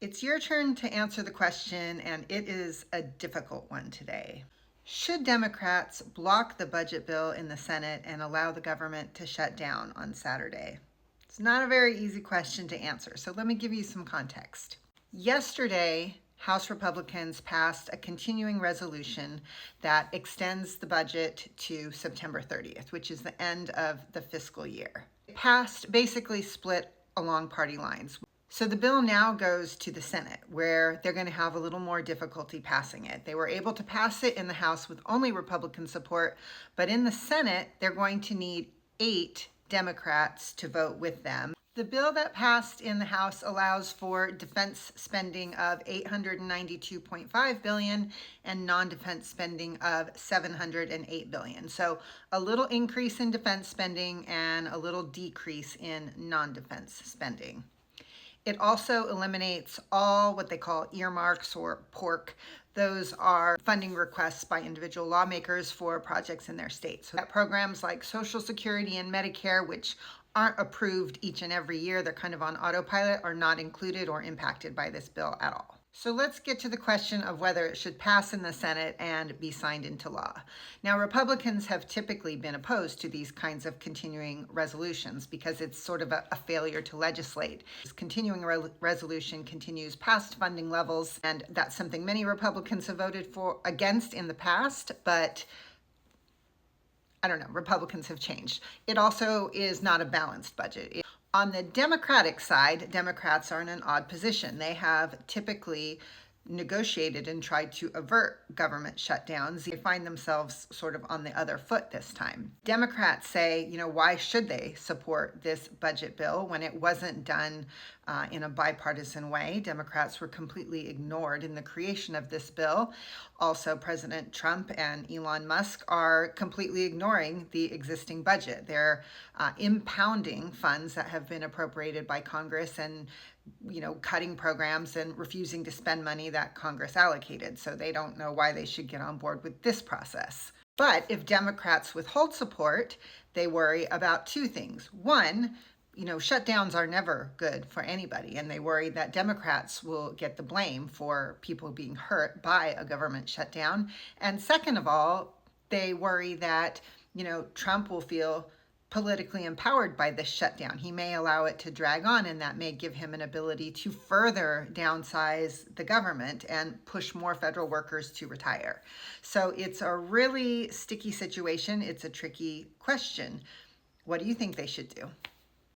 It's your turn to answer the question, and it is a difficult one today. Should Democrats block the budget bill in the Senate and allow the government to shut down on Saturday? It's not a very easy question to answer, so let me give you some context. Yesterday, House Republicans passed a continuing resolution that extends the budget to September 30th, which is the end of the fiscal year. It passed basically split along party lines. So the bill now goes to the Senate, where they're going to have a little more difficulty passing it. They were able to pass it in the House with only Republican support, but in the Senate, they're going to need 8 Democrats to vote with them. The bill that passed in the House allows for defense spending of $892.5 billion and non-defense spending of $708 billion. So a little increase in defense spending and a little decrease in non-defense spending. It also eliminates all what they call earmarks or pork. Those are funding requests by individual lawmakers for projects in their states. So that programs like Social Security and Medicare, which aren't approved each and every year, they're kind of on autopilot, are not included or impacted by this bill at all. So let's get to the question of whether it should pass in the Senate and be signed into law. Now, Republicans have typically been opposed to these kinds of continuing resolutions because it's sort of a failure to legislate. This continuing resolution continues past funding levels, and that's something many Republicans have voted against in the past, but I don't know, Republicans have changed. It also is not a balanced budget. On the Democratic side, Democrats are in an odd position. They have typically negotiated and tried to avert government shutdowns. They find themselves sort of on the other foot this time. Democrats say, why should they support this budget bill when it wasn't done in a bipartisan way? Democrats were completely ignored in the creation of this bill. Also, President Trump and Elon Musk are completely ignoring the existing budget. They're impounding funds that have been appropriated by Congress and cutting programs and refusing to spend money that Congress allocated. So they don't know why they should get on board with this process. But if Democrats withhold support, they worry about 2 things. One, shutdowns are never good for anybody, and they worry that Democrats will get the blame for people being hurt by a government shutdown. And second of all, they worry that, Trump will feel politically empowered by this shutdown. He may allow it to drag on, and that may give him an ability to further downsize the government and push more federal workers to retire. So it's a really sticky situation. It's a tricky question. What do you think they should do?